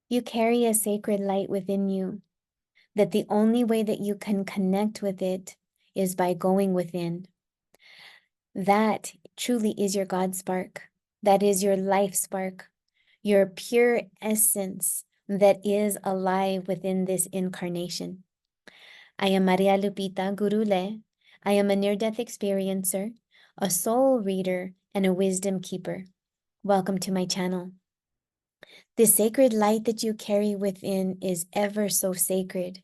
You carry a sacred light within you, that the only way that you can connect with it is by going within. That truly is your God spark. That is your life spark, your pure essence that is alive within this incarnation. I am Maria Lupita Gurule. I am a near-death experiencer, a soul reader, and a wisdom keeper. Welcome to my channel. The sacred light that you carry within is ever so sacred.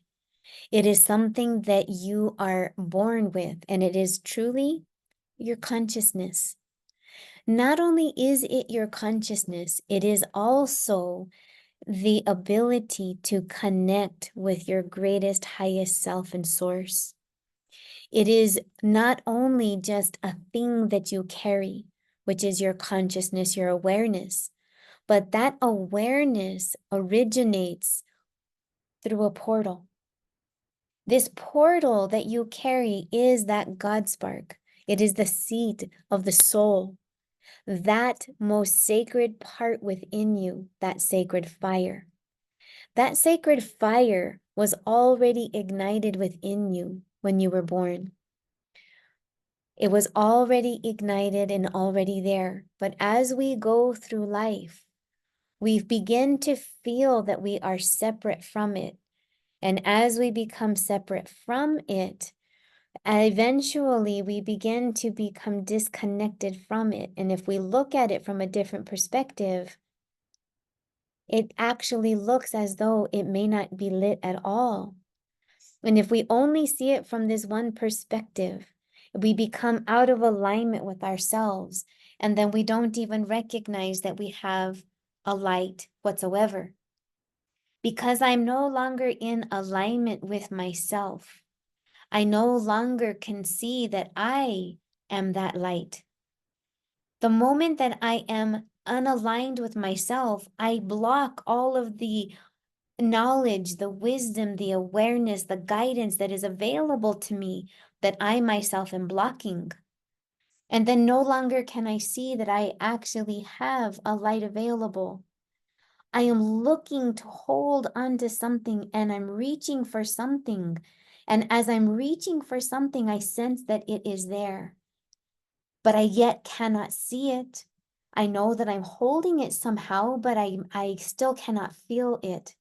It is something that you are born with, and it is truly your consciousness. Not only is it your consciousness, it is also the ability to connect with your greatest, highest self and source. It is not only just a thing that you carry, which is your consciousness, your awareness, but that awareness originates through a portal. This portal that you carry is that God spark. It is the seat of the soul, that most sacred part within you, that sacred fire. That sacred fire was already ignited within you when you were born. It was already ignited and already there. But as we go through life, we begin to feel that we are separate from it. And as we become separate from it, eventually we begin to become disconnected from it. And if we look at it from a different perspective, it actually looks as though it may not be lit at all. And if we only see it from this one perspective, we become out of alignment with ourselves. And then we don't even recognize that we have a light whatsoever. Because I'm no longer in alignment with myself, I no longer can see that I am that light. The moment that I am unaligned with myself, I block all of the knowledge, the wisdom, the awareness, the guidance that is available to me that I myself am blocking. And then no longer can I see that I actually have a light available. I am looking to hold onto something and I'm reaching for something. And as I'm reaching for something, I sense that it is there, but I yet cannot see it. I know that I'm holding it somehow, but I still cannot feel it.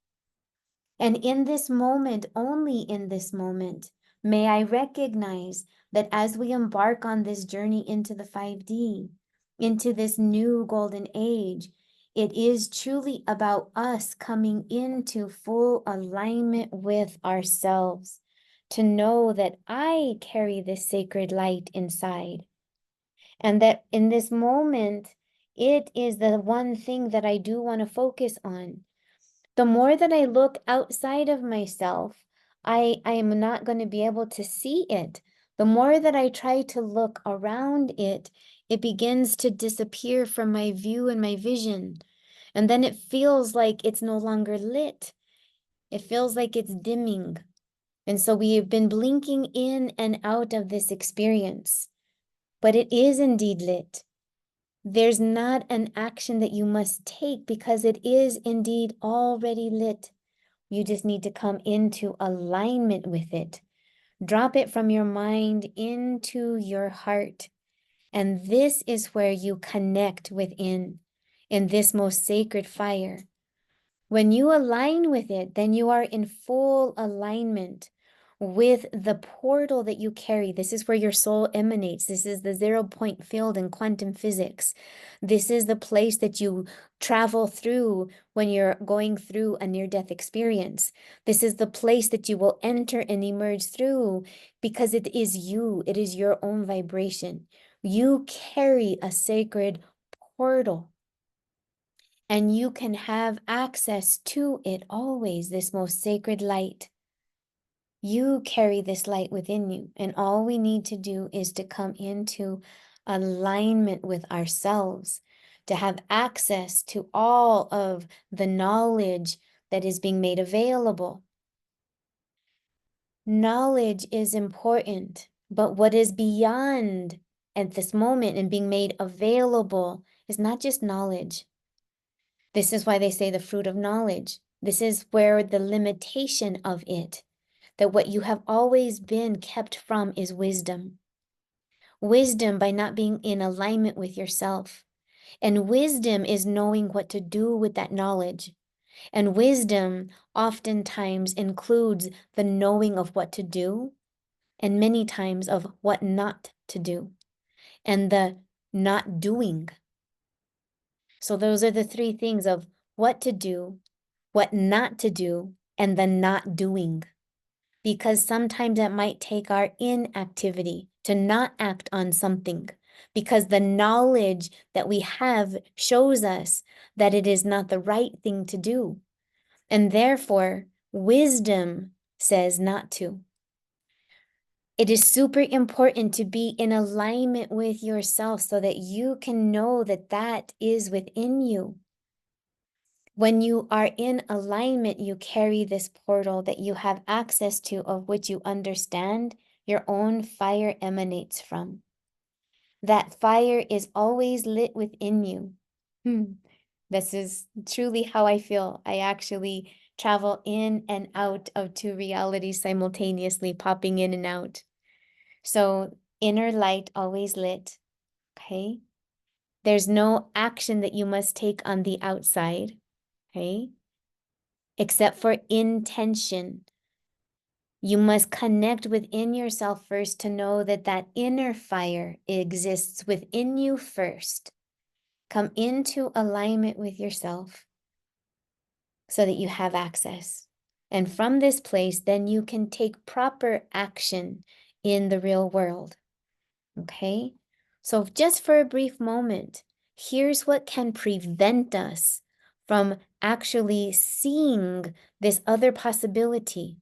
And in this moment, only in this moment, may I recognize that as we embark on this journey into the 5D, into this new golden age, it is truly about us coming into full alignment with ourselves, to know that I carry this sacred light inside. And that in this moment, it is the one thing that I do want to focus on. The more that I look outside of myself, I am not going to be able to see it. The more that I try to look around it, it begins to disappear from my view and my vision. And then it feels like it's no longer lit. It feels like it's dimming. And so we have been blinking in and out of this experience. But it is indeed lit. There's not an action that you must take because it is indeed already lit. You just need to come into alignment with it. Drop it from your mind into your heart. And this is where you connect within, in this most sacred fire. When you align with it, then you are in full alignment with the portal that you carry. This is where your soul emanates. This is the 0-point field in quantum physics. This is the place that you travel through when you're going through a near-death experience. This is the place that you will enter and emerge through because it is you. It is your own vibration. You carry a sacred portal. And you can have access to it always, this most sacred light. You carry this light within you, and all we need to do is to come into alignment with ourselves, to have access to all of the knowledge that is being made available. Knowledge is important, but what is beyond at this moment and being made available is not just knowledge. This is why they say the fruit of knowledge. This is where the limitation of it, that what you have always been kept from, is wisdom. Wisdom by not being in alignment with yourself. And wisdom is knowing what to do with that knowledge. And wisdom oftentimes includes the knowing of what to do, and many times of what not to do, and the not doing. So those are the three things of what to do, what not to do, and the not doing. Because sometimes it might take our inactivity to not act on something, because the knowledge that we have shows us that it is not the right thing to do. And therefore, wisdom says not to. It is super important to be in alignment with yourself so that you can know that that is within you. When you are in alignment, you carry this portal that you have access to, of which you understand your own fire emanates from. That fire is always lit within you. This is truly how I feel. I actually travel in and out of two realities simultaneously, popping in and out. So inner light always lit, okay? There's no action that you must take on the outside, okay? Except for intention. You must connect within yourself first to know that that inner fire exists within you first. Come into alignment with yourself so that you have access. And from this place, then you can take proper action in the real world. Okay? So just for a brief moment, here's what can prevent us from actually seeing this other possibility.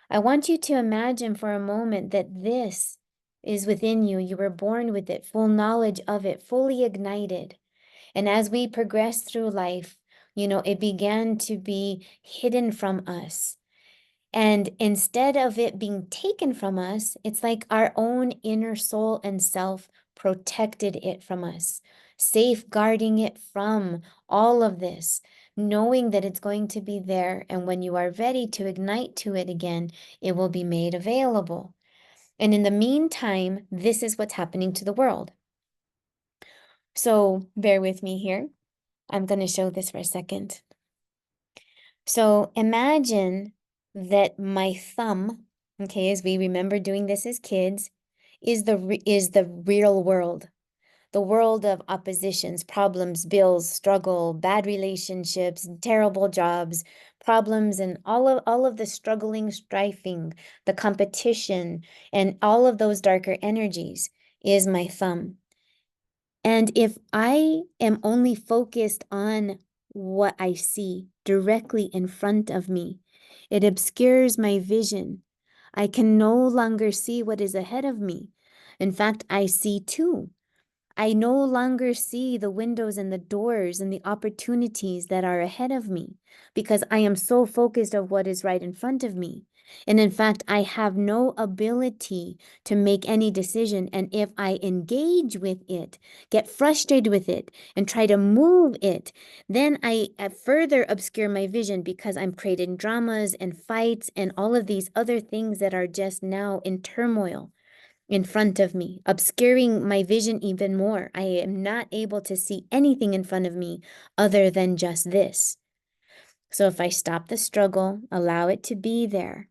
I want you to imagine for a moment that this is within you. You were born with it, full knowledge of it, fully ignited. And as we progress through life, it began to be hidden from us. And instead of it being taken from us, it's like our own inner soul and self protected it from us, safeguarding it from all of this, knowing that it's going to be there. And when you are ready to ignite to it again, it will be made available. And in the meantime, this is what's happening to the world. So bear with me here. I'm going to show this for a second. So imagine that my thumb, okay, as we remember doing this as kids, is the real world. The world of oppositions, problems, bills, struggle, bad relationships, terrible jobs, problems, and all of the struggling, strifing, the competition, and all of those darker energies is my thumb. And if I am only focused on what I see directly in front of me, it obscures my vision. I can no longer see what is ahead of me. In fact, I see two. I no longer see the windows and the doors and the opportunities that are ahead of me because I am so focused on what is right in front of me. And in fact, I have no ability to make any decision. And if I engage with it, get frustrated with it, and try to move it, then I further obscure my vision because I'm creating dramas and fights and all of these other things that are just now in turmoil in front of me, obscuring my vision even more. I am not able to see anything in front of me other than just this. So if I stop the struggle, allow it to be there,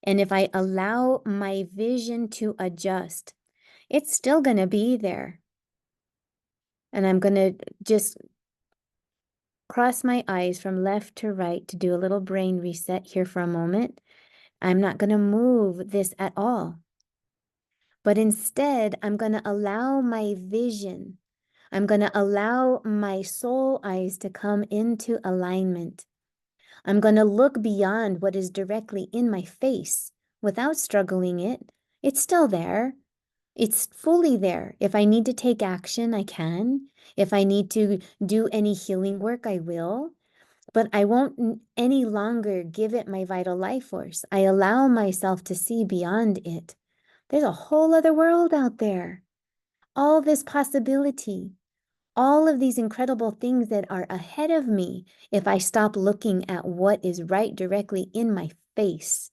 and if I allow my vision to adjust, it's still going to be there. And I'm going to just cross my eyes from left to right to do a little brain reset here for a moment. I'm not going to move this at all. But instead, I'm going to allow my vision, I'm going to allow my soul eyes to come into alignment. I'm going to look beyond what is directly in my face without struggling it. It's still there. It's fully there. If I need to take action, I can. If I need to do any healing work, I will. But I won't any longer give it my vital life force. I allow myself to see beyond it. There's a whole other world out there. All this possibility. all of these incredible things that are ahead of me if I stop looking at what is right directly in my face.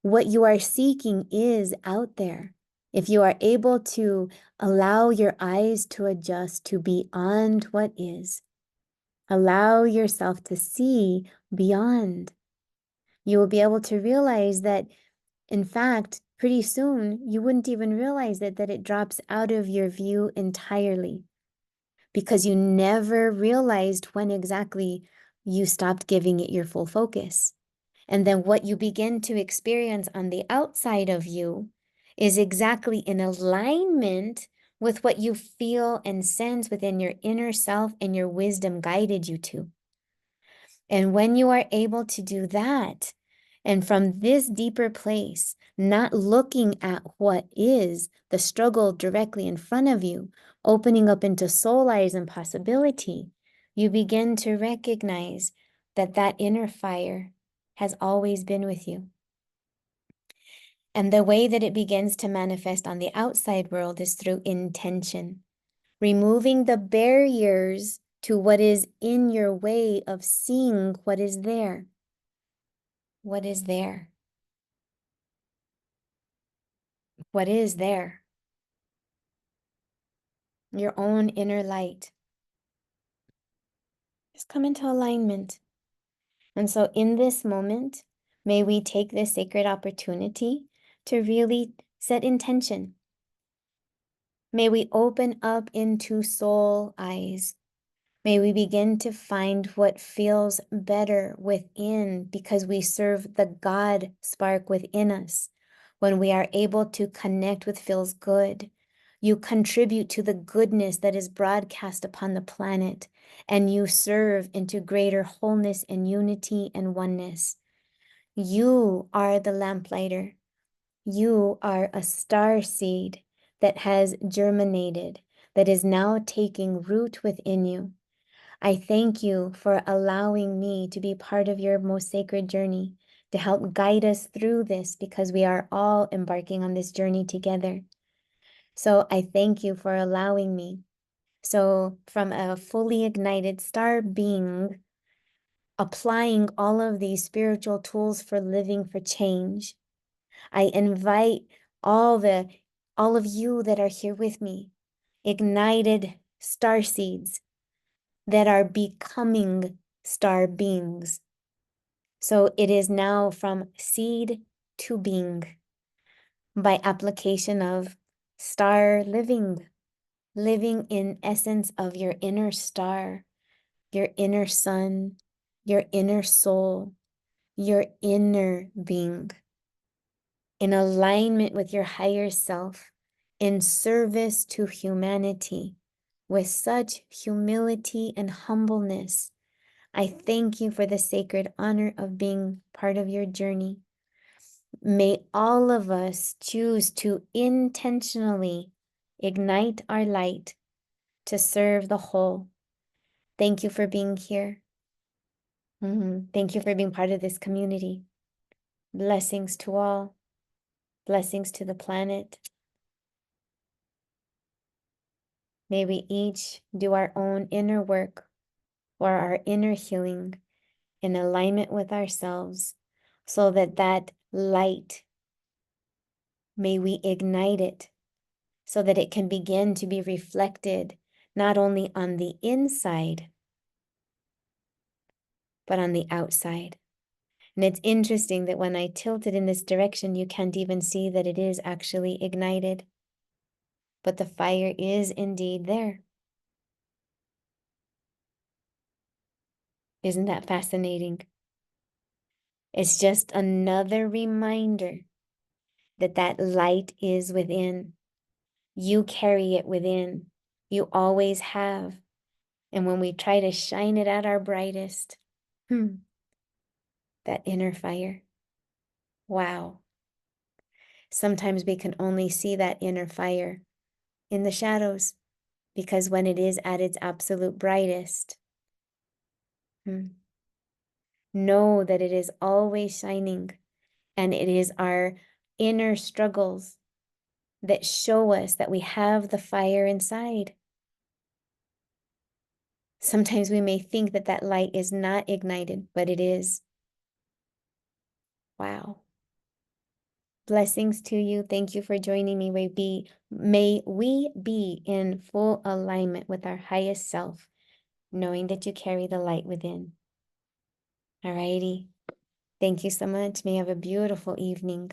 What you are seeking is out there. If you are able to allow your eyes to adjust to beyond what is, allow yourself to see beyond, you will be able to realize that, in fact, pretty soon, you wouldn't even realize it, that it drops out of your view entirely because you never realized when exactly you stopped giving it your full focus. And then what you begin to experience on the outside of you is exactly in alignment with what you feel and sense within your inner self and your wisdom guided you to. And when you are able to do that, and from this deeper place, not looking at what is the struggle directly in front of you, opening up into soul eyes and possibility, you begin to recognize that that inner fire has always been with you. And the way that it begins to manifest on the outside world is through intention, removing the barriers to what is in your way of seeing what is there. What is there? What is there? Your own inner light. Just come into alignment. And so in this moment, may we take this sacred opportunity to really set intention. May we open up into soul eyes. May we begin to find what feels better within because we serve the God spark within us. When we are able to connect with feels good, you contribute to the goodness that is broadcast upon the planet, and you serve into greater wholeness and unity and oneness. You are the lamplighter. You are a star seed that has germinated, that is now taking root within you. I thank you for allowing me to be part of your most sacred journey, to help guide us through this because we are all embarking on this journey together. So I thank you for allowing me. So from a fully ignited star being, applying all of these spiritual tools for living for change, I invite all of you that are here with me, ignited star seeds that are becoming star beings. So it is now from seed to being by application of star living, living in essence of your inner star, your inner sun, your inner soul, your inner being, in alignment with your higher self, in service to humanity, with such humility and humbleness. I thank you for the sacred honor of being part of your journey. May all of us choose to intentionally ignite our light to serve the whole. Thank you for being here. Thank you for being part of this community. Blessings to all. Blessings to the planet. May we each do our own inner work or our inner healing in alignment with ourselves so that that light, may we ignite it so that it can begin to be reflected not only on the inside, but on the outside. And it's interesting that when I tilt it in this direction, you can't even see that it is actually ignited. But the fire is indeed there. Isn't that fascinating? It's just another reminder that that light is within. You carry it within. You always have. And when we try to shine it at our brightest, that inner fire, wow. Sometimes we can only see that inner fire in the shadows because when it is at its absolute brightest, know that it is always shining, and it is our inner struggles that show us that we have the fire inside. Sometimes we may think that that light is not ignited, but it is. Wow. Blessings to you. Thank you for joining me. May we be in full alignment with our highest self, knowing that you carry the light within. All righty. Thank you so much. May you have a beautiful evening.